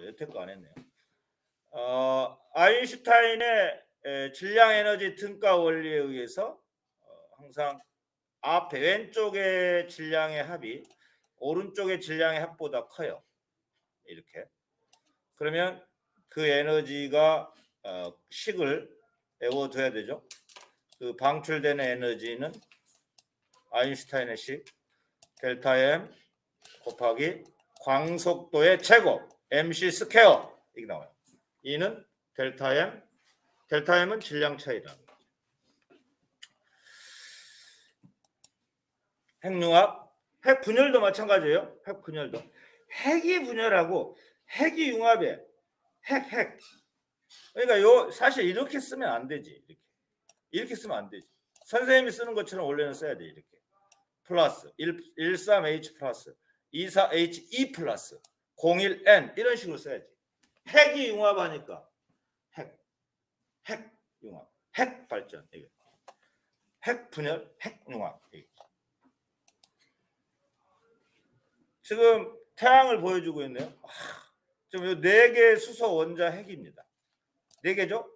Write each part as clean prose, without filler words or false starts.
여태 거 안 했네요. 아인슈타인의 질량 에너지 등가 원리에 의해서 항상 앞에 왼쪽의 질량의 합이 오른쪽의 질량의 합보다 커요. 이렇게. 그러면 그 에너지가 식을 외워둬야 되죠. 그 방출되는 에너지는 아인슈타인의 식 델타 M 곱하기 광속도의 제곱 mc 스퀘어 이게 나와요. 이는 델타 M, 델타 M은 질량 차이다. 핵융합, 핵 분열도 마찬가지예요. 핵 분열도 핵이 분열하고 핵이 융합에 핵. 그러니까 요 사실 이렇게 쓰면 안 되지. 이렇게 쓰면 안 되지. 선생님이 쓰는 것처럼 원래는 써야 돼. 이렇게 플러스 13H 플러스 24H2 플러스 01N 이런 식으로 써야지. 핵이 융합하니까 핵 융합, 핵 발전, 핵 분열, 핵 융합. 지금 태양을 보여주고 있네요. 지금 요 4개 수소 원자 핵입니다. 4개죠?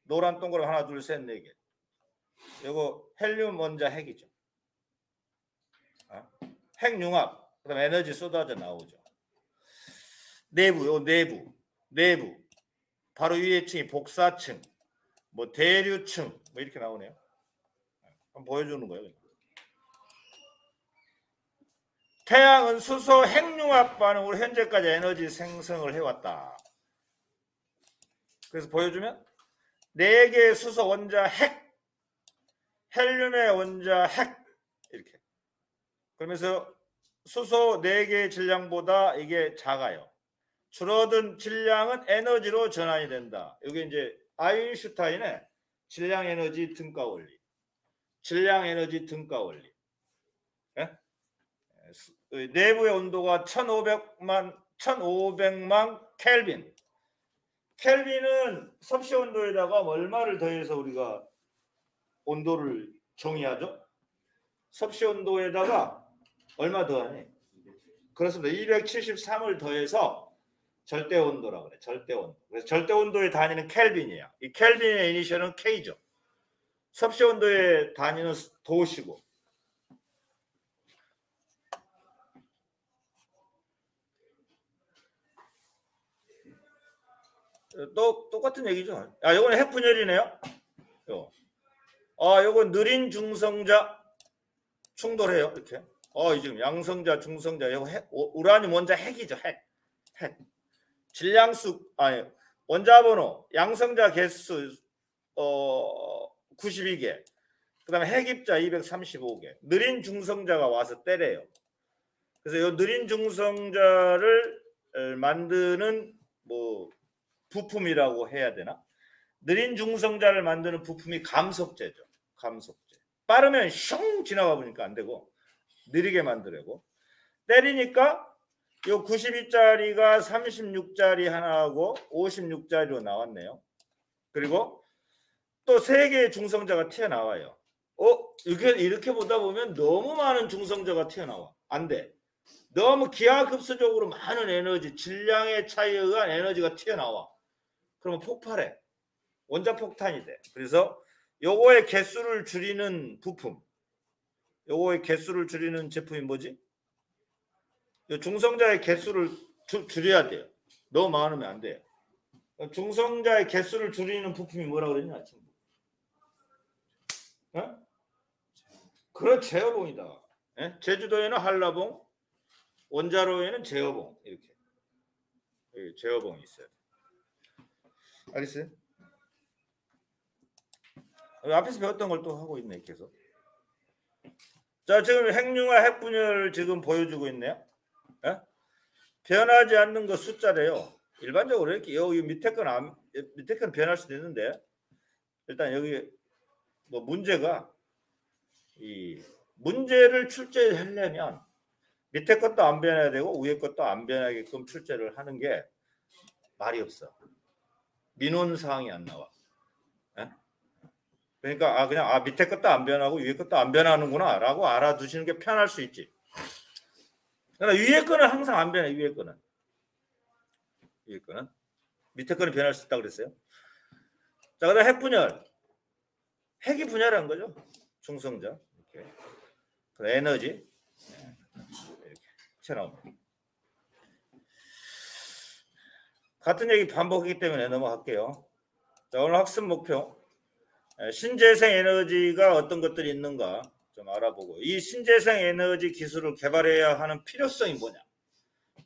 노란 동그라미 하나, 둘, 셋, 4개. 요거 헬륨 원자 핵이죠. 핵 융합, 그다음 에너지 쏟아져 나오죠. 내부, 내부. 바로 위에 층이 복사층, 뭐 대류층, 뭐 이렇게 나오네요. 한번 보여주는 거예요. 태양은 수소 핵융합 반응으로 현재까지 에너지 생성을 해왔다. 그래서 보여주면 4개의 수소 원자 핵, 헬륨의 원자 핵 이렇게. 그러면서 수소 4개의 질량보다 이게 작아요. 줄어든 질량은 에너지로 전환이 된다. 이게 이제 아인슈타인의 질량 에너지 등가 원리. 질량 에너지 등가 원리. 예? 내부의 온도가 1500만 켈빈. 켈빈은 섭씨 온도에다가 얼마를 더해서 우리가 온도를 정의하죠? 섭씨 온도에다가 얼마 더하니? 그렇습니다. 273을 더해서 절대 온도라고 그래. 절대 온도. 그래서 절대 온도의 단위는 켈빈이에요. 이 켈빈의 이니셜은 K죠. 섭씨 온도의 단위는 도시고. 또 똑같은 얘기죠. 요거는 핵분열이네요. 요건 느린 중성자 충돌해요. 이렇게. 지금 양성자, 중성자, 우라늄 원자 핵이죠. 핵. 질량수, 원자번호, 양성자 개수 92개. 그 다음에 핵입자 235개. 느린 중성자가 와서 때려요. 그래서 이 느린 중성자를 만드는 뭐 부품이라고 해야 되나? 느린 중성자를 만드는 부품이 감속제죠. 감속제. 빠르면 슝 지나가 보니까 안 되고 느리게 만들고 때리니까 요 92짜리가 36짜리 하나하고 56짜리로 나왔네요. 그리고 또 3개의 중성자가 튀어나와요. 이렇게 보다 보면 너무 많은 중성자가 튀어나와. 안 돼. 너무 기하급수적으로 많은 에너지, 질량의 차이에 의한 에너지가 튀어나와. 그러면 폭발해. 원자폭탄이 돼. 그래서 요거의 개수를 줄이는 부품, 요거의 개수를 줄이는 제품이 뭐지? 요 중성자의 개수를 줄여야 돼요. 너무 많으면 안 돼요. 중성자의 개수를 줄이는 부품이 뭐라 그랬냐? 그래, 제어봉이다. 제주도에는 한라봉, 원자로에는 제어봉. 이렇게 제어봉이 있어요. 알겠어요? 앞에서 배웠던 걸 또 하고 있네, 계속. 자, 지금 핵융합, 핵분열을 지금 보여주고 있네요. 변하지 않는 거 숫자래요. 일반적으로 이렇게 여기 밑에 건 변할 수도 있는데, 일단 여기 뭐 문제가 이 문제를 출제하려면 밑에 것도 안 변해야 되고 위에 것도 안 변하게끔 출제를 하는 게 말이 없어. 민원 사항이 안 나와. 그러니까 그냥 밑에 것도 안 변하고 위에 것도 안 변하는구나 라고 알아두시는 게 편할 수 있지. 그러나 위에 거는 항상 안 변해. 위에 거는 위에 거는. 밑에 거는 변할 수 있다고 그랬어요. 자, 그다음 핵분열. 핵이 분열한 거죠. 중성자. 이렇게. 에너지. 이렇게 튀어나옵니다. 같은 얘기 반복하기 때문에 넘어갈게요. 자, 오늘 학습 목표. 신재생 에너지가 어떤 것들이 있는가 좀 알아보고, 이 신재생 에너지 기술을 개발해야 하는 필요성이 뭐냐.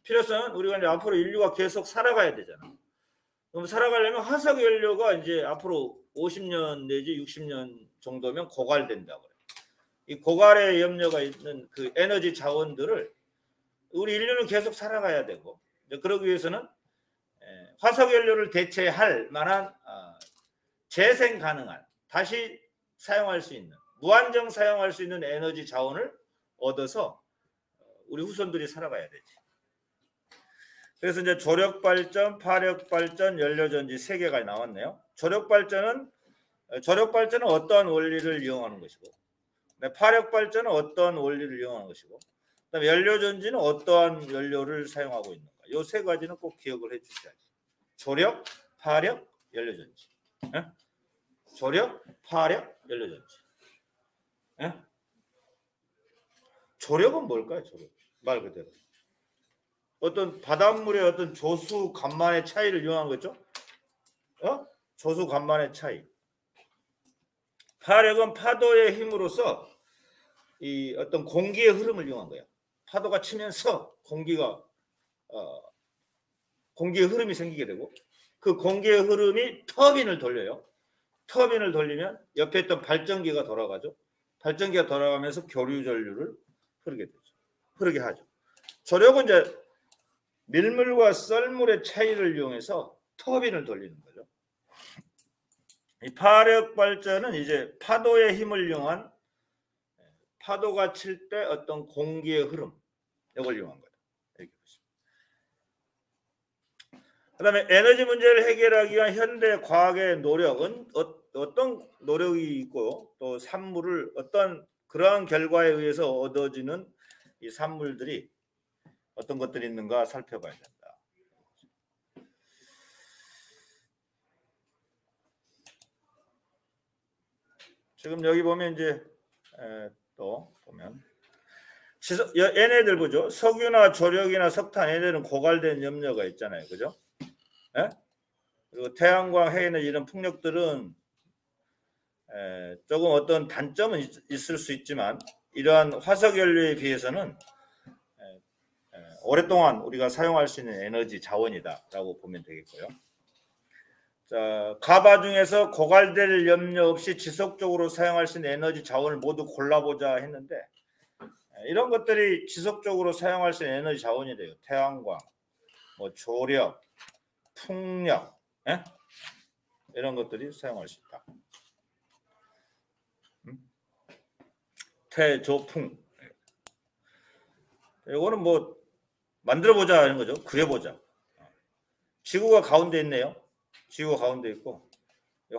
필요성은 우리가 이제 앞으로 인류가 계속 살아가야 되잖아. 그럼 살아가려면 화석 연료가 이제 앞으로 50년 내지 60년 정도면 고갈된다고 그래요. 이 고갈의 염려가 있는 그 에너지 자원들을 우리 인류는 계속 살아가야 되고, 그러기 위해서는 화석 연료를 대체할 만한 재생 가능한, 다시 사용할 수 있는, 무한정 사용할 수 있는 에너지 자원을 얻어서 우리 후손들이 살아가야 되지. 그래서 이제 조력 발전, 파력 발전, 연료 전지 세 개가 나왔네요. 조력 발전은 어떠한 원리를 이용하는 것이고, 파력 발전은 어떠한 원리를 이용하는 것이고, 그다음에 연료 전지는 어떠한 연료를 사용하고 있는가. 이 세 가지는 꼭 기억을 해주셔야지. 조력, 파력, 연료 전지. 조력, 파력, 연료 전지. 조력은 뭘까요? 조력 말 그대로. 어떤 바닷물의 어떤 조수 간만의 차이를 이용한 거죠. 조수 간만의 차이. 파력은 파도의 힘으로써 이 어떤 공기의 흐름을 이용한 거야. 파도가 치면서 공기의 흐름이 생기게 되고, 그 공기의 흐름이 터빈을 돌려요. 터빈을 돌리면 옆에 있던 발전기가 돌아가죠. 발전기가 돌아가면서 교류 전류를 흐르게 하죠. 조력은 이제 밀물과 썰물의 차이를 이용해서 터빈을 돌리는 거죠. 이 파력 발전은 이제 파도의 힘을 이용한, 파도가 칠 때 어떤 공기의 흐름, 이걸 이용한 거다. 이렇게 보시면. 그다음에 에너지 문제를 해결하기 위한 현대 과학의 노력은 어떤 노력이 있고, 또 산물을 어떤 그러한 결과에 의해서 얻어지는 이 산물들이 어떤 것들이 있는가 살펴봐야 된다. 지금 여기 보면 이제 또 보면 얘네들 보죠. 석유나 조력이나 석탄, 얘네들은 고갈된 염료가 있잖아요, 그죠? 그리고 태양광, 해에너지 이런 풍력들은 조금 어떤 단점은 있을 수 있지만, 이러한 화석 연료에 비해서는 오랫동안 우리가 사용할 수 있는 에너지 자원이다라고 보면 되겠고요. 자, 가바 중에서 고갈될 염려 없이 지속적으로 사용할 수 있는 에너지 자원을 모두 골라보자 했는데, 이런 것들이 지속적으로 사용할 수 있는 에너지 자원이 돼요. 태양광, 뭐 조력, 풍력, 이런 것들이 사용할 수 있다. 태조풍. 이거는 뭐 만들어보자 하는 거죠. 그려보자. 지구가 가운데 있네요. 지구가 가운데 있고,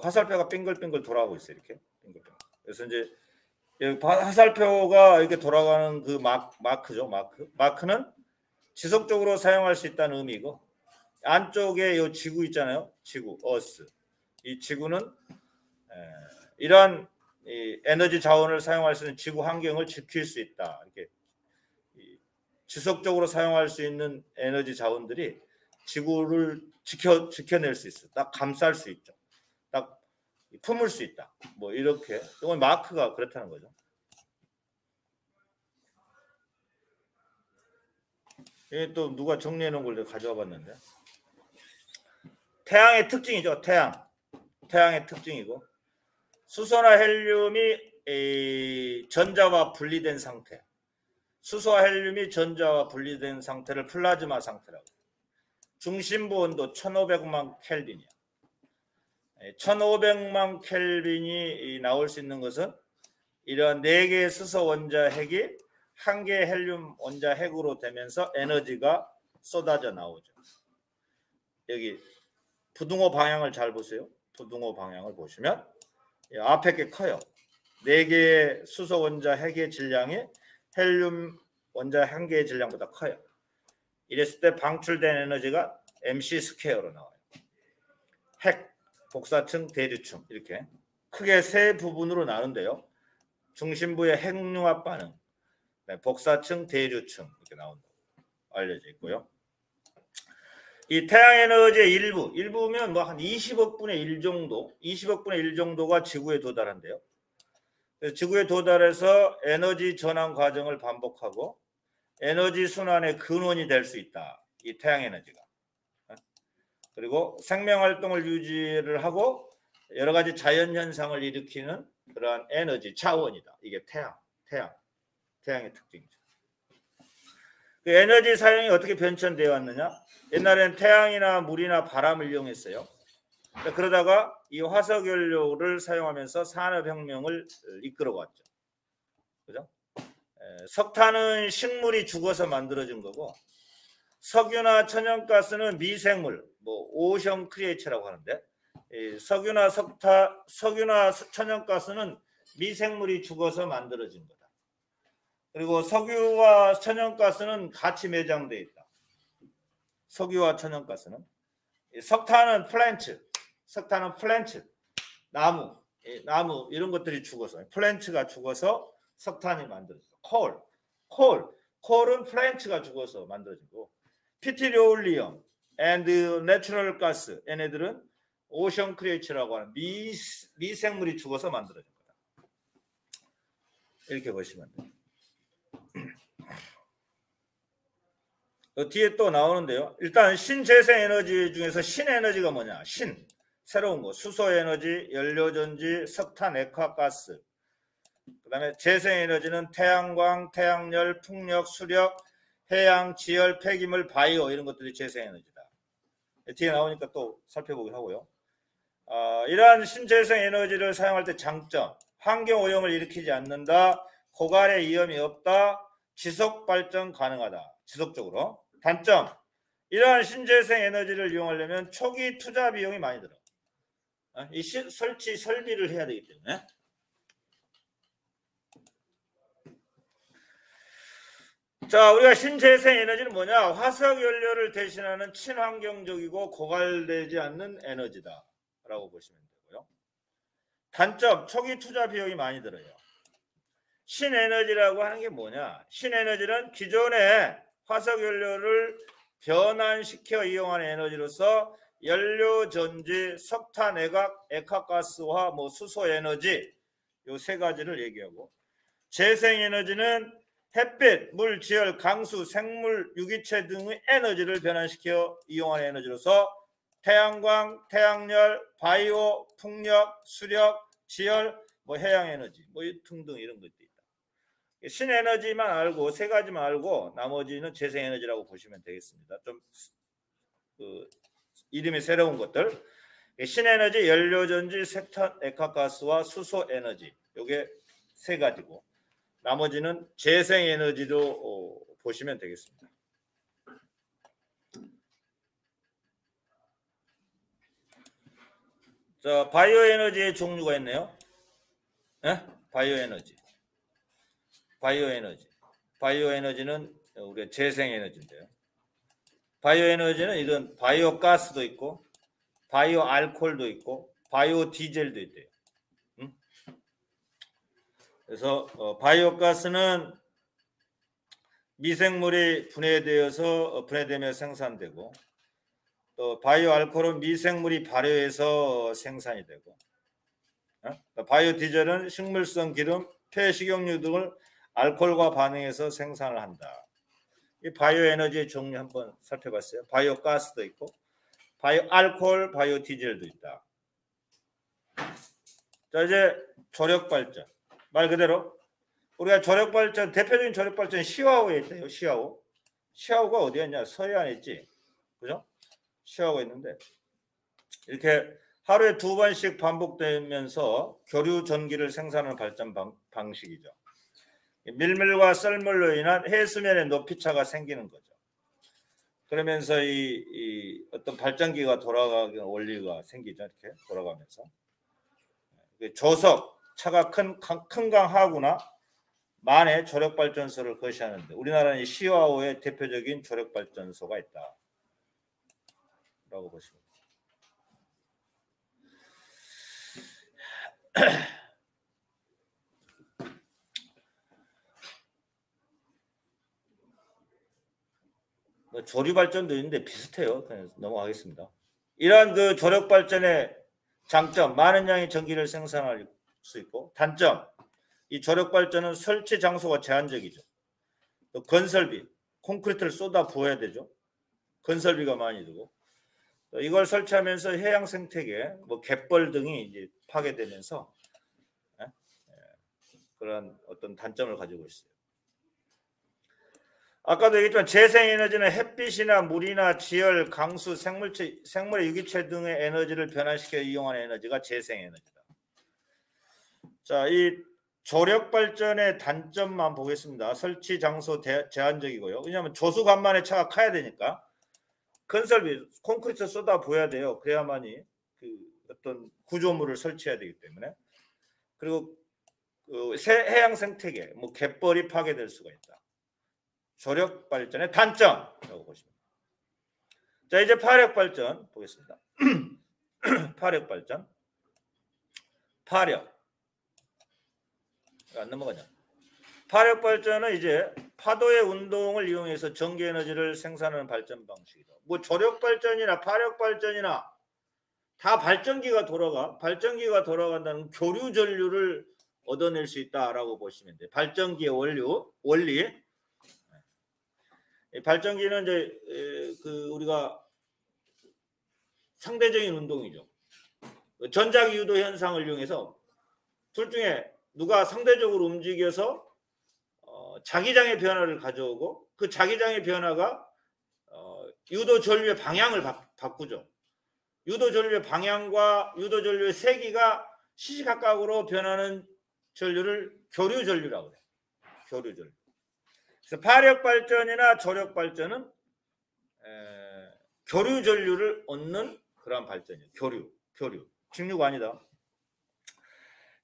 화살표가 빙글빙글 돌아가고 있어요. 이렇게 빙글빙글. 그래서 이제 화살표가 이렇게 돌아가는 그 마크죠. 마크는 지속적으로 사용할 수 있다는 의미고, 안쪽에 이 지구 있잖아요. 지구, 어스. 이 지구는 이러한 에너지 자원을 사용할 수 있는 지구 환경을 지킬 수 있다. 이렇게 지속적으로 사용할 수 있는 에너지 자원들이 지구를 지켜낼 수 있어. 딱 감쌀 수 있죠. 딱 품을 수 있다. 뭐 이렇게. 이건 마크가 그렇다는 거죠. 이게 또 누가 정리해 놓은 걸 가져와 봤는데, 태양의 특징이죠. 태양의 특징이고, 수소나 헬륨이 전자와 분리된 상태, 수소와 헬륨이 전자와 분리된 상태를 플라즈마 상태라고. 중심부 온도 1500만 켈빈이야. 1500만 켈빈이 나올 수 있는 것은 이러한 4개의 수소 원자 핵이 1개의 헬륨 원자 핵으로 되면서 에너지가 쏟아져 나오죠. 여기 부등호 방향을 잘 보세요. 부등호 방향을 보시면 앞에 게 커요. 4개의 수소 원자 핵의 질량이 헬륨 원자 1개의 질량보다 커요. 이랬을 때 방출된 에너지가 MC 스퀘어로 나와요. 핵, 복사층, 대류층 이렇게 크게 세 부분으로 나누는데요. 중심부의 핵융합 반응, 복사층, 대류층 이렇게 나온다고 알려져 있고요. 이 태양 에너지의 일부면 뭐 한 20억 분의 1 정도, 20억 분의 1 정도가 지구에 도달한대요. 그래서 지구에 도달해서 에너지 전환 과정을 반복하고 에너지 순환의 근원이 될 수 있다. 이 태양 에너지가. 그리고 생명 활동을 유지를 하고 여러 가지 자연 현상을 일으키는 그러한 에너지 차원이다. 이게 태양의 특징이죠. 그 에너지 사용이 어떻게 변천되어 왔느냐? 옛날에는 태양이나 물이나 바람을 이용했어요. 그러다가 이 화석 연료를 사용하면서 산업혁명을 이끌어왔죠. 그죠? 석탄은 식물이 죽어서 만들어진 거고, 석유나 천연가스는 미생물, 뭐 오션 크리에이처라고 하는데, 석유나 천연가스는 미생물이 죽어서 만들어진 거다. 그리고 석유와 천연가스는 같이 매장되어 있다. 석유와 천연가스는. 석탄은 플랜츠, 나무 이런 것들이 죽어서, 플랜츠가 죽어서 석탄이 만들어졌어. 콜은 플랜츠가 죽어서 만들어지고, 피트리올리엄 and 내추럴 가스, 얘네들은 오션 크리에이처라고 하는 미생물이 죽어서 만들어진 거다. 이렇게 보시면 돼요. 뒤에 또 나오는데요. 일단 신재생 에너지 중에서 신에너지가 뭐냐? 새로운 거, 수소에너지, 연료전지, 석탄, 액화가스. 그 다음에 재생에너지는 태양광, 태양열, 풍력, 수력, 해양, 지열, 폐기물, 바이오 이런 것들이 재생에너지다. 뒤에 나오니까 또 살펴보기로 하고요. 이러한 신재생에너지를 사용할 때 장점, 환경오염을 일으키지 않는다, 고갈의 위험이 없다, 지속발전 가능하다. 지속적으로. 단점, 이러한 신재생에너지를 이용하려면 초기 투자 비용이 많이 들어. 이 설비를 해야 되기 때문에. 자, 우리가 신재생 에너지는 뭐냐? 화석 연료를 대신하는 친환경적이고 고갈되지 않는 에너지다 라고 보시면 되고요. 단점, 초기 투자 비용이 많이 들어요. 신에너지라고 하는 게 뭐냐? 신에너지는 기존의 화석 연료를 변환시켜 이용하는 에너지로서 연료전지, 석탄, 액화가스와 뭐 수소에너지 요 세 가지를 얘기하고, 재생에너지는 햇빛, 물, 지열, 강수, 생물, 유기체 등의 에너지를 변환시켜 이용하는 에너지로서 태양광, 태양열, 바이오, 풍력, 수력, 지열, 뭐 해양에너지 뭐 등등 이런 것도 있다. 신에너지만 알고 세 가지만 알고 나머지는 재생에너지라고 보시면 되겠습니다. 좀 이름이 새로운 것들. 신에너지, 연료전지, 석탄, 액화가스와 수소에너지 요게 세 가지고 나머지는 재생에너지로 보시면 되겠습니다. 자, 바이오에너지의 종류가 있네요. 네? 바이오에너지는 우리가 재생에너지인데요. 바이오에너지는 이런 바이오가스도 있고 바이오 알코올도 있고 바이오 디젤도 있대요. 그래서 바이오가스는 미생물이 분해되며 생산되고, 또 바이오 알코올은 미생물이 발효해서 생산이 되고, 바이오 디젤은 식물성 기름, 폐식용유 등을 알코올과 반응해서 생산을 한다. 이 바이오 에너지의 종류 한번 살펴봤어요. 바이오 가스도 있고 바이오 알코올, 바이오 디젤도 있다. 자, 이제 조력 발전. 말 그대로 우리가 조력 발전, 대표적인 조력 발전이 시화호에 있대요. 시화호가 어디였냐? 서해안에 있지. 그죠? 시화호가 있는데 이렇게 하루에 2번씩 반복되면서 교류 전기를 생산하는 발전 방식이죠. 밀물과 썰물로 인한 해수면의 높이차가 생기는 거죠. 그러면서 이 어떤 발전기가 돌아가는 원리가 생기죠. 이렇게 돌아가면서 조석, 차가 큰 강 하구나 만의 조력발전소를 거시하는데 우리나라는 시화호의 대표적인 조력발전소가 있다. 라고 보시면 조류 발전도 있는데 비슷해요. 그냥 넘어가겠습니다. 이러한 그 조력 발전의 장점, 많은 양의 전기를 생산할 수 있고, 단점, 이 조력 발전은 설치 장소가 제한적이죠. 또 건설비, 콘크리트를 쏟아 부어야 되죠. 건설비가 많이 들고, 또 이걸 설치하면서 해양 생태계, 뭐 갯벌 등이 이제 파괴되면서 그런 어떤 단점을 가지고 있어요. 아까도 얘기했지만 재생에너지는 햇빛이나 물이나 지열, 강수, 생물의 유기체 등의 에너지를 변화시켜 이용하는 에너지가 재생에너지다. 자, 이 조력발전의 단점만 보겠습니다. 설치 장소 제한적이고요. 왜냐하면 조수간만에 차가 커야 되니까 건설비, 콘크리트 쏟아 부어야 돼요. 그래야만이 그 어떤 구조물을 설치해야 되기 때문에. 그리고 그 해양 생태계, 뭐 갯벌이 파괴될 수가 있다. 조력 발전의 단점이라고 보십니다. 자, 이제 파력 발전 보겠습니다. 파력 발전. 파력. 안 넘어가냐. 파력 발전은 이제 파도의 운동을 이용해서 전기 에너지를 생산하는 발전 방식이다. 뭐 조력 발전이나 파력 발전이나 다 발전기가 돌아간다는 교류 전류를 얻어낼 수 있다라고 보시면 돼요. 발전기의 원리. 발전기는 이제 그 우리가 상대적인 운동이죠. 전자기 유도 현상을 이용해서 둘 중에 누가 상대적으로 움직여서 자기장의 변화를 가져오고 그 자기장의 변화가 유도 전류의 방향을 바꾸죠. 유도 전류의 방향과 유도 전류의 세기가 시시각각으로 변하는 전류를 교류 전류라고 해요. 교류 전류. 그래서 파력 발전이나 조력 발전은 교류 전류를 얻는 그런 발전이에요. 교류. 직류가 아니다.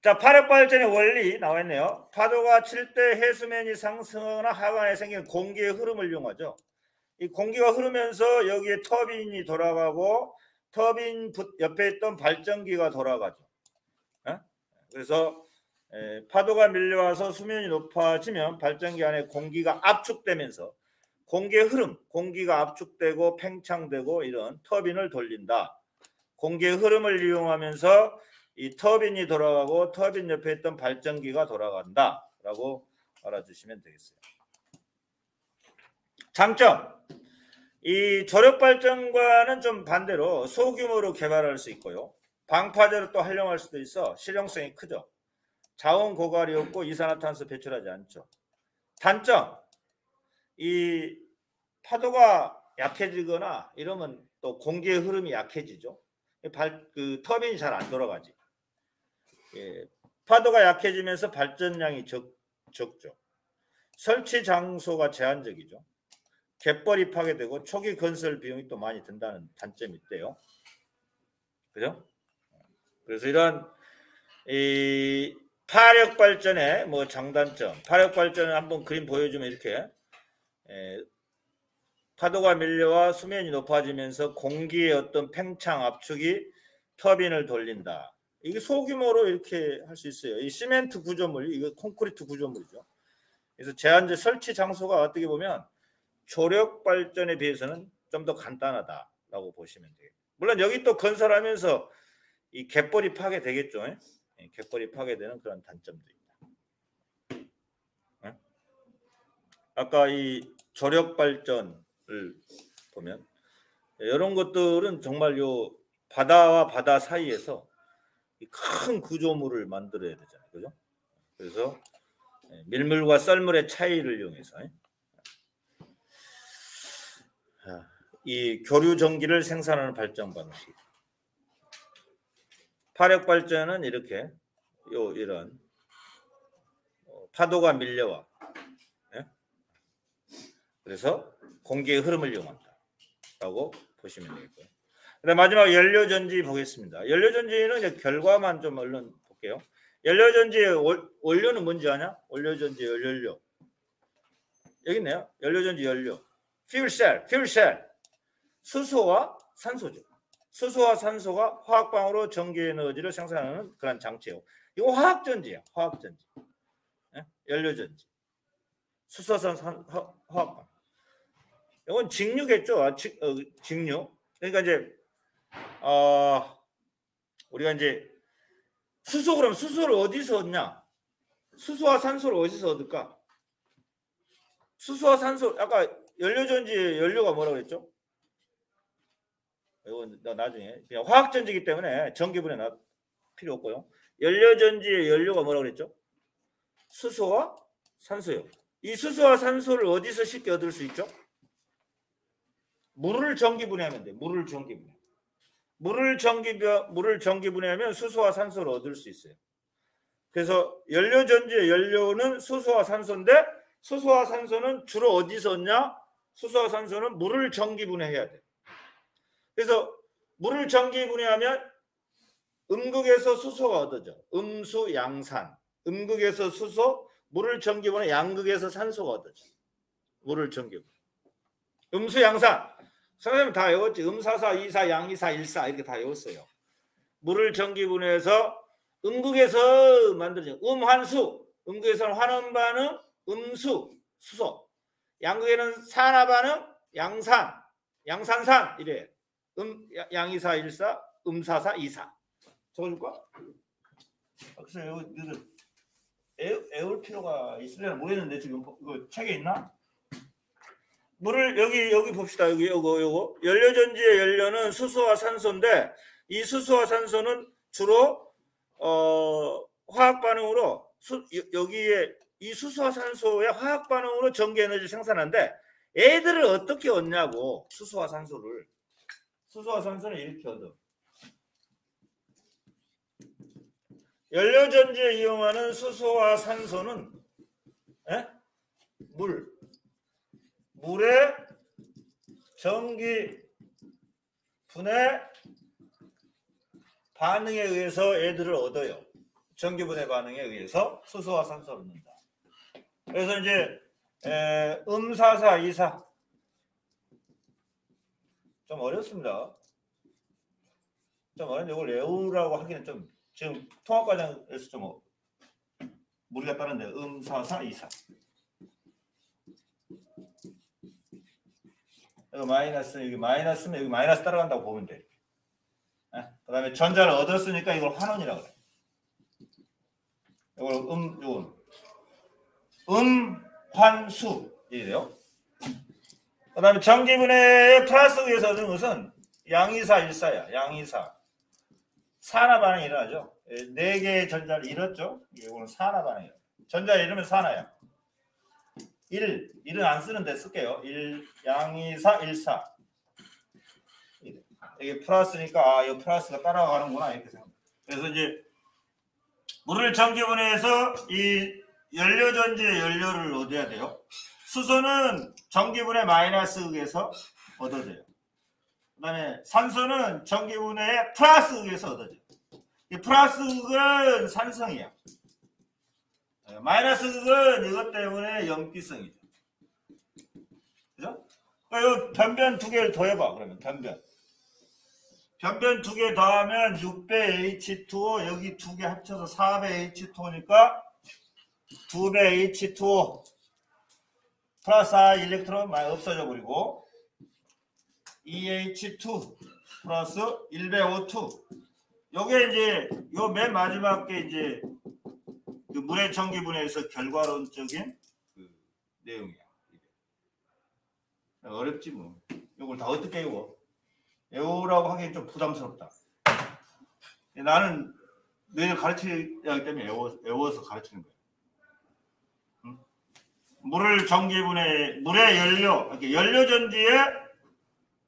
자, 파력 발전의 원리 나와 있네요. 파도가 칠 때 해수면이 상승하거나 하강에 생기는 공기의 흐름을 이용하죠. 이 공기가 흐르면서 여기에 터빈이 돌아가고 터빈 옆에 있던 발전기가 돌아가죠. 그래서 파도가 밀려와서 수면이 높아지면 발전기 안에 공기가 압축되면서 공기의 흐름, 공기가 압축되고 팽창되고 이런 터빈을 돌린다. 공기의 흐름을 이용하면서 이 터빈이 돌아가고 터빈 옆에 있던 발전기가 돌아간다 라고 알아주시면 되겠어요. 장점, 이 조력발전과는 좀 반대로 소규모로 개발할 수 있고요. 방파제로 또 활용할 수도 있어 실용성이 크죠. 자원 고갈이 없고 이산화탄소 배출하지 않죠. 단점, 이 파도가 약해지거나 이러면 또 공기의 흐름이 약해지죠. 그 터빈이 잘 안 돌아가지. 파도가 약해지면서 발전량이 적죠. 설치 장소가 제한적이죠. 갯벌이 파괴되고 초기 건설 비용이 또 많이 든다는 단점이 있대요. 그죠? 그래서 이런 이 파력 발전의 뭐 장단점, 파력 발전을 한번 그림 보여주면 이렇게 파도가 밀려와 수면이 높아지면서 공기의 어떤 팽창 압축이 터빈을 돌린다. 이게 소규모로 이렇게 할 수 있어요. 이 시멘트 구조물, 이거 콘크리트 구조물이죠. 그래서 제한적 설치 장소가 어떻게 보면 조력 발전에 비해서는 좀 더 간단하다라고 보시면 돼요. 물론 여기 또 건설하면서 이 갯벌이 파괴되겠죠. 갯벌이 파괴되는 그런 단점도 있다. 아까 이 조력 발전을 보면 이런 것들은 정말 요 바다와 바다 사이에서 큰 구조물을 만들어야 되잖아요. 그죠? 그래서 밀물과 썰물의 차이를 이용해서 이 교류 전기를 생산하는 발전 방식. 파력 발전은 이렇게 이런 파도가 밀려와 그래서 공기의 흐름을 이용한다라고 보시면 되겠고요. 그다음 마지막 연료전지 보겠습니다. 연료전지는 이제 결과만 좀 얼른 볼게요. 연료전지의 원료는 뭔지 아냐? 연료전지의 연료 여기 있네요. 연료전지 연료. fuel cell. 수소와 산소죠. 수소와 산소가 화학방으로 전기 에너지를 생산하는 그런 장치예요. 이거 화학전지예요. 화학전지. 예? 연료전지. 수소산 화학방. 이건 직류겠죠. 직류. 그러니까 이제 우리가 이제 그럼 수소를 어디서 얻냐? 수소와 산소를 어디서 얻을까? 수소와 산소, 아까 연료전지 연료가 뭐라고 그랬죠? 이건 나중에 그냥 화학전지이기 때문에 전기분해 필요 없고요. 연료전지의 연료가 뭐라고 그랬죠? 수소와 산소요. 이 수소와 산소를 어디서 쉽게 얻을 수 있죠? 물을 전기분해하면 돼. 물을 전기분해하면 수소와 산소를 얻을 수 있어요. 그래서 연료전지의 연료는 수소와 산소인데 수소와 산소는 주로 어디서 얻냐? 수소와 산소는 물을 전기분해해야 돼. 그래서 물을 전기분해하면 음극에서 수소가 얻어져. 음수 양산. 음극에서 수소, 물을 전기분해 양극에서 산소가 얻어져. 물을 전기분해. 음수 양산. 선생님 다 외웠지. 음사사, 이사, 양이사, 일사 이렇게 다 외웠어요. 물을 전기분해해서 음극에서 만들어진 음환수. 음극에서는 환원 반응, 음수, 수소. 양극에는 산화 반응, 양산, 양산산 이래. 양이사, 일사, 음사사, 이사. 적어줄까? 그래서 이거 애울 필요가 있으려나 모르겠는데 지금 이거 책에 있나? 물을 여기 봅시다. 요거 연료전지의 연료는 수소와 산소인데 이 수소와 산소는 주로 화학 반응으로 여기에 이 수소와 산소의 화학 반응으로 전기 에너지 생산하는데 애들을 어떻게 얻냐고. 수소와 산소는 이렇게 얻어. 연료전지에 이용하는 수소와 산소는 물의 전기 분해 반응에 의해서 애들을 얻어요. 전기 분해 반응에 의해서 수소와 산소를 얻는다. 그래서 이제 음사사, 이사 좀 어렵습니다. 좀 어려운데 이걸 외우라고 하기는 좀 지금 통합과정에서 좀 무리가 따른데 음사사, 이사. 여기 마이너스, 여기 마이너스면 여기 마이너스 따라간다고 보면 돼. 그 다음에 전자를 얻었으니까 이걸 환원이라고 그래. 이걸 음환수 이래요. 그 다음에 전기분해의 플러스 위에서 얻는 것은 양이사, 일사야. 양이사. 산화 반응이 일어나죠. 4개의 전자를 잃었죠. 이거는 산화 반응이에요. 전자 잃으면 산화야. 1은 안 쓰는데 쓸게요. 양이사, 일사. 이게 플러스니까 이 플러스가 따라가는구나 이렇게 생각합니다. 그래서 이제 물을 전기분해해서 이 연료전지의 연료를 얻어야 돼요. 수소는 전기분해 마이너스극에서 얻어져요. 그 다음에 산소는 전기분해 플러스극에서 얻어져요. 이 플러스극은 산성이야. 마이너스극은 이것 때문에 염기성이죠. 그죠? 그러니까 이 변변 2개를 더해봐. 그러면 변변 2개 더하면 6배 H2O, 여기 2개 합쳐서 4배 H2O니까 2배 H2O 플러스 R 일렉트론 많이 없어져 버리고 2H2 플러스 1배 O2. 요게 이제 요 맨 마지막 게 이제 그 물의 전기분해에서 결과론적인 그 내용이야. 어렵지 뭐. 요걸 다 어떻게 외워? 외우라고 하기엔 좀 부담스럽다. 나는 너희들 가르쳐야 하기 때문에 외워서 가르치는 거야. 응? 물의 연료, 연료전지에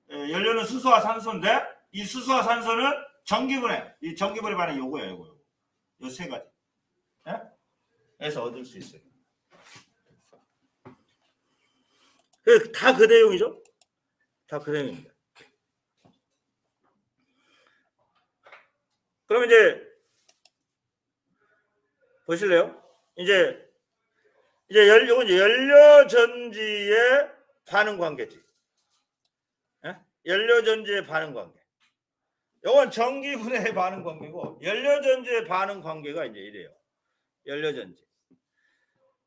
연료는 수소와 산소인데 이 수소와 산소는 전기분해, 이 전기분해 반응이 요거야. 요 세 가지. 에서 얻을 수 있어요. 다 그 내용이죠? 다 그 내용입니다. 그럼 이제 보실래요? 이제 이건 연료전지의 반응 관계지. 연료전지의 반응 관계. 이건 전기분해의 반응 관계고 연료전지의 반응 관계가 이제 이래요. 연료전지.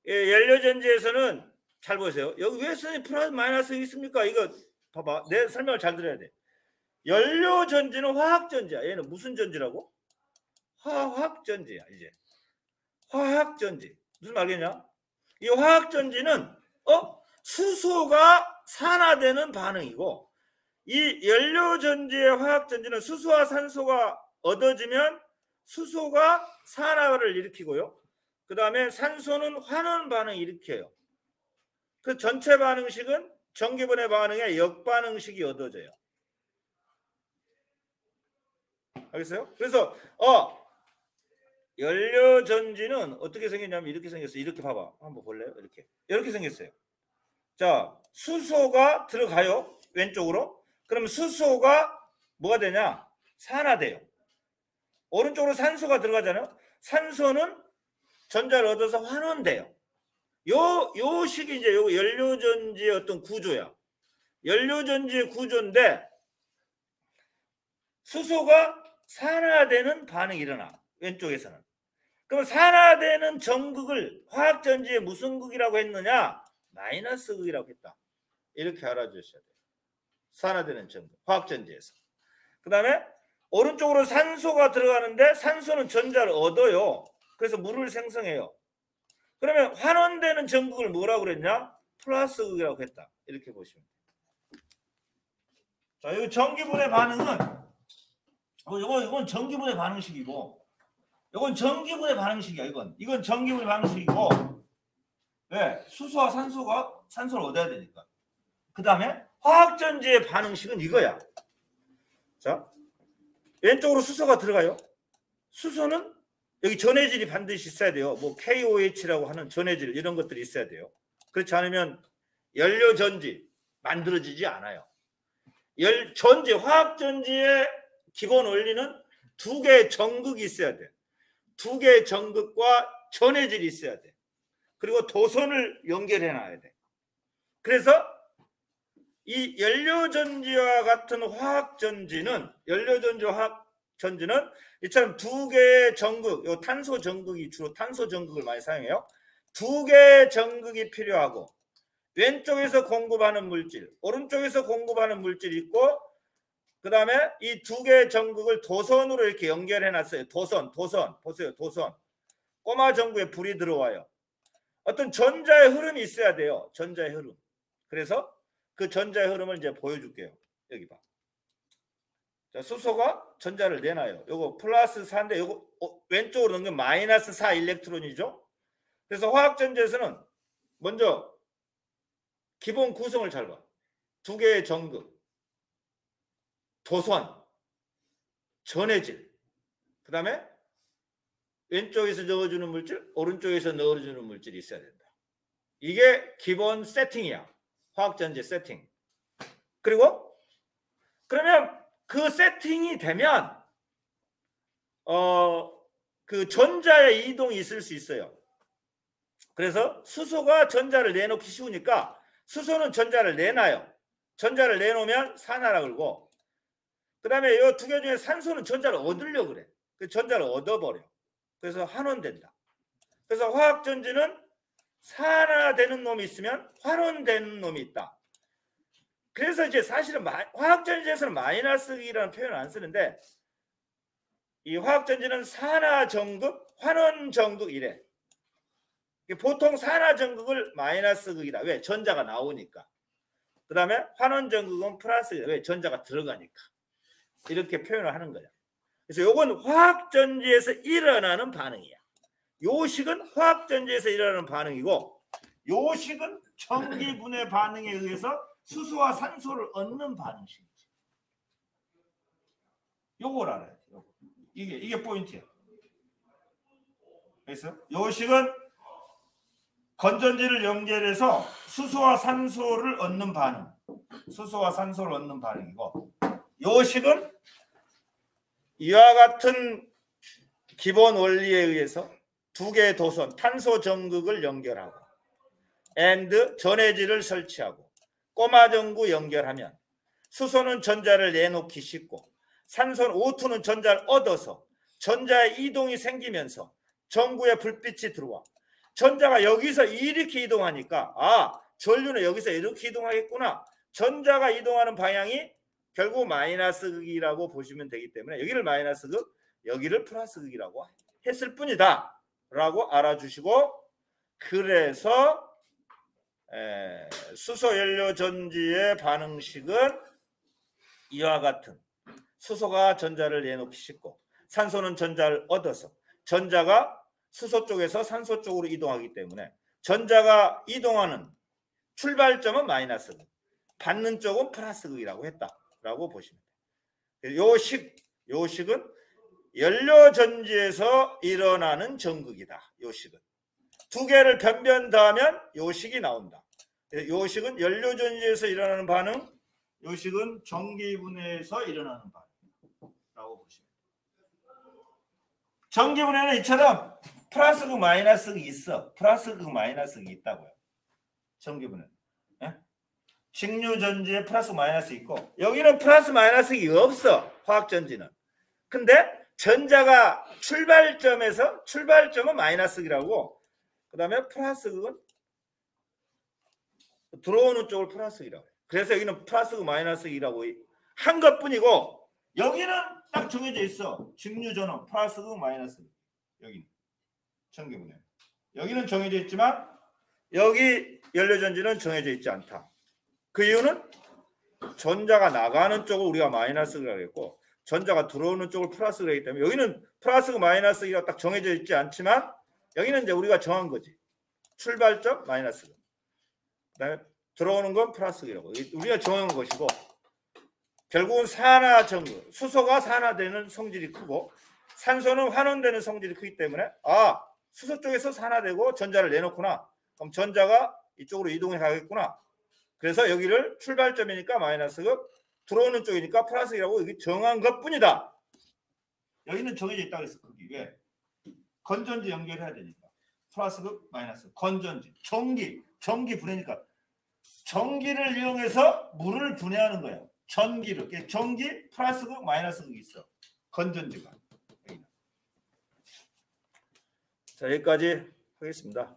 예, 연료전지에서는 잘 보세요. 여기 왜 선생님 플러스 마이너스 있습니까? 이거 봐봐. 내 설명을 잘 들어야 돼. 연료전지는 화학전지야. 얘는 무슨 전지라고? 화학전지야. 이제 화학전지. 무슨 말이냐? 이 화학전지는 수소가 산화되는 반응이고 이 연료전지의 화학전지는 수소와 산소가 얻어지면 수소가 산화를 일으키고요. 그 다음에 산소는 환원 반응을 일으켜요. 그 전체 반응식은 전기분해 반응의 역반응식이 얻어져요. 알겠어요? 그래서 연료전지는 어떻게 생겼냐면 이렇게 생겼어요. 이렇게 봐봐. 한번 볼래요? 이렇게 생겼어요. 자, 수소가 들어가요. 왼쪽으로. 그럼 수소가 뭐가 되냐? 산화돼요. 오른쪽으로 산소가 들어가잖아요. 산소는 전자를 얻어서 환원돼요. 요 식이 이제 요 연료전지의 어떤 구조야. 연료전지의 구조인데 수소가 산화되는 반응이 일어나. 왼쪽에서는. 그럼 산화되는 전극을 화학전지의 무슨 극이라고 했느냐? 마이너스 극이라고 했다. 이렇게 알아주셔야 돼요. 산화되는 전극. 화학전지에서. 그 다음에 오른쪽으로 산소가 들어가는데 산소는 전자를 얻어요. 그래서 물을 생성해요. 그러면 환원되는 전극을 뭐라고 그랬냐? 플러스 극이라고 했다. 이렇게 보시면 돼요. 자, 이 전기분해 반응은 이건 전기분해 반응식이고 이건 전기분해 반응식이야. 이건 전기분해 반응식이고 왜? 수소와 산소를 얻어야 되니까. 그 다음에 화학전지의 반응식은 이거야. 자, 왼쪽으로 수소가 들어가요. 수소는 여기 전해질이 반드시 있어야 돼요. 뭐 KOH라고 하는 전해질 이런 것들이 있어야 돼요. 그렇지 않으면 연료전지 만들어지지 않아요. 화학전지의 기본 원리는 두 개의 전극이 있어야 돼. 두 개의 전극과 전해질이 있어야 돼. 그리고 도선을 연결해 놔야 돼. 그래서 이 연료전지와 같은 화학전지는 이처럼 두 개의 전극, 요 탄소 전극이 주로 탄소 전극을 많이 사용해요. 두 개의 전극이 필요하고 왼쪽에서 공급하는 물질, 오른쪽에서 공급하는 물질이 있고 그 다음에 이 두 개의 전극을 도선으로 이렇게 연결해 놨어요. 도선. 보세요. 도선. 꼬마 전구에 불이 들어와요. 어떤 전자의 흐름이 있어야 돼요. 전자의 흐름. 그래서 그 전자의 흐름을 이제 보여줄게요. 여기 봐. 자, 수소가 전자를 내놔요. 요거 플러스 4인데 요거 왼쪽으로 넘기면 마이너스 4 일렉트론이죠. 그래서 화학전지에서는 먼저 기본 구성을 잘 봐. 두 개의 전극, 도선, 전해질, 그 다음에 왼쪽에서 넣어주는 물질, 오른쪽에서 넣어주는 물질이 있어야 된다. 이게 기본 세팅이야. 화학전지 세팅. 그리고 그러면 그 세팅이 되면 그 전자의 이동이 있을 수 있어요. 그래서 수소가 전자를 내놓기 쉬우니까 수소는 전자를 내놔요. 전자를 내놓으면 산화라 그러고 그 다음에 이 두 개 중에 산소는 전자를 얻으려고 그래. 그 전자를 얻어버려. 그래서 환원된다. 그래서 화학전지는 산화되는 놈이 있으면 환원되는 놈이 있다. 그래서 이제 사실은 화학전지에서는 마이너스이라는 표현을 안 쓰는데 이 화학전지는 산화전극, 환원전극 이래. 보통 산화전극을 마이너스극이다. 왜? 전자가 나오니까. 그 다음에 환원전극은 플러스극이다. 왜? 전자가 들어가니까. 이렇게 표현을 하는 거야. 그래서 이건 화학전지에서 일어나는 반응이야. 요식은 화학전지에서 일어나는 반응이고 요식은 전기분해 반응에 의해서 수소와 산소를 얻는 반응식이지. 요걸 알아야 돼. 이게 포인트야. 그래서 요식은 건전지를 연결해서 수소와 산소를 얻는 반응. 수소와 산소를 얻는 반응이고 요식은 이와 같은 기본 원리에 의해서 두 개의 도선, 탄소 전극을 연결하고 and 전해질을 설치하고 꼬마 전구 연결하면 수소는 전자를 내놓기 쉽고 산소는 O2는 전자를 얻어서 전자의 이동이 생기면서 전구에 불빛이 들어와 전자가 여기서 이렇게 이동하니까 전류는 여기서 이렇게 이동하겠구나. 전자가 이동하는 방향이 결국 마이너스 극이라고 보시면 되기 때문에 여기를 마이너스 극, 여기를 플러스 극이라고 했을 뿐이다 라고 알아주시고, 그래서 수소 연료 전지의 반응식은 이와 같은 수소가 전자를 내놓기 쉽고 산소는 전자를 얻어서 전자가 수소 쪽에서 산소 쪽으로 이동하기 때문에 전자가 이동하는 출발점은 마이너스 극, 받는 쪽은 플러스 극이라고 했다라고 보시면 돼요. 요 식은 연료 전지에서 일어나는 전극이다. 요 식은 두 개를 변변 더하면 요 식이 나온다. 요 식은 연료 전지에서 일어나는 반응, 요 식은 전기 분해에서 일어나는 반응이라고 보시면 돼요. 전기 분해는 이처럼 플러스 극 마이너스 극이 있어. 플러스 극 마이너스 극이 있다고요. 전기 분해. 직류 전지에 플러스 마이너스 있고 여기는 플러스 마이너스 극이 없어. 화학 전지는. 근데 전자가 출발점은 마이너스 극이라고, 그 다음에 플러스 극은 들어오는 쪽을 플러스 극이라고 해요. 그래서 여기는 플러스 극 마이너스 극이라고 한 것뿐이고 여기는 딱 정해져 있어. 직류전원 플러스 극 마이너스 극. 여기는 전기분해. 여기는 정해져 있지만 여기 연료전지는 정해져 있지 않다. 그 이유는 전자가 나가는 쪽을 우리가 마이너스 극이라고 했고 전자가 들어오는 쪽을 플러스 극이기 때문에 여기는 플러스 극 마이너스 극이 딱 정해져 있지 않지만 여기는 이제 우리가 정한 거지. 출발점 마이너스 극. 그다음에 들어오는 건 플러스 극이라고 우리가 정한 것이고, 결국은 산화 전구, 수소가 산화되는 성질이 크고 산소는 환원되는 성질이 크기 때문에 수소 쪽에서 산화되고 전자를 내놓구나. 그럼 전자가 이쪽으로 이동해 가겠구나. 그래서 여기를 출발점이니까 마이너스 극, 들어오는 쪽이니까 플러스 극이라고 여기 정한 것뿐이다. 여기는 정해져 있다고 했어. 거기 왜? 건전지 연결해야 되니까. 플러스 극, 마이너스 극. 건전지, 전기 분해니까 전기를 이용해서 물을 분해하는 거예요. 전기를. 전기 플러스 극, 마이너스 극이 있어. 건전지가. 자, 여기까지 하겠습니다.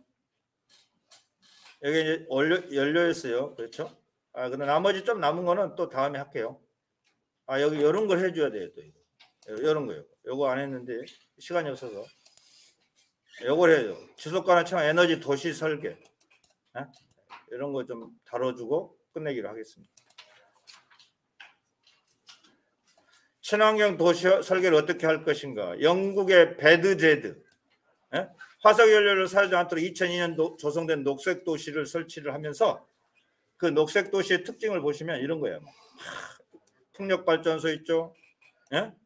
여기 이제 연료였어요. 그렇죠? 근데 나머지 좀 남은 거는 또 다음에 할게요. 여기 이런 걸 해줘야 돼요. 또 이거. 이런 거요. 요거 안 했는데 시간이 없어서. 요걸 해요. 지속가능 청 에너지 도시 설계. 이런 거 좀 다뤄주고 끝내기로 하겠습니다. 친환경 도시 설계를 어떻게 할 것인가. 영국의 배드제드. 화석연료를 사용하지 않도록 2002년 조성된 녹색도시를 설치를 하면서 그 녹색도시의 특징을 보시면 이런 거예요. 풍력발전소 있죠.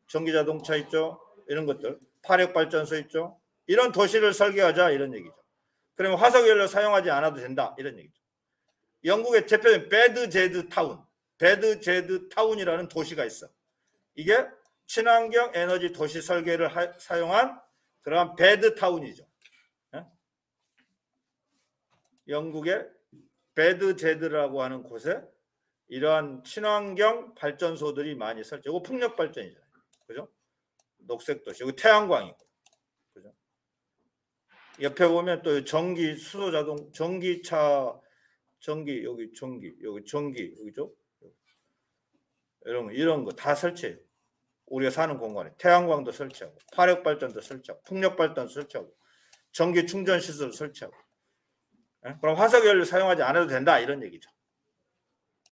전기자동차 있죠. 이런 것들. 파력발전소 있죠. 이런 도시를 설계하자 이런 얘기죠. 그러면 화석연료 사용하지 않아도 된다 이런 얘기죠. 영국의 대표적인 배드제드 타운이라는 도시가 있어. 이게 친환경 에너지 도시 설계를 사용한 그러한 배드타운이죠. 영국의 배드제드라고 하는 곳에 이러한 친환경 발전소들이 많이 설치되고 풍력 발전이잖아요. 그죠? 녹색 도시. 여기 태양광이고. 그죠? 옆에 보면 또 전기, 수소 자동, 전기차, 여기 여기죠? 이런 거 다 설치해요. 우리가 사는 공간에 태양광도 설치하고 화력 발전도 설치하고 풍력 발전도 설치하고 전기 충전 시설도 설치하고. 그럼 화석연료 사용하지 않아도 된다 이런 얘기죠.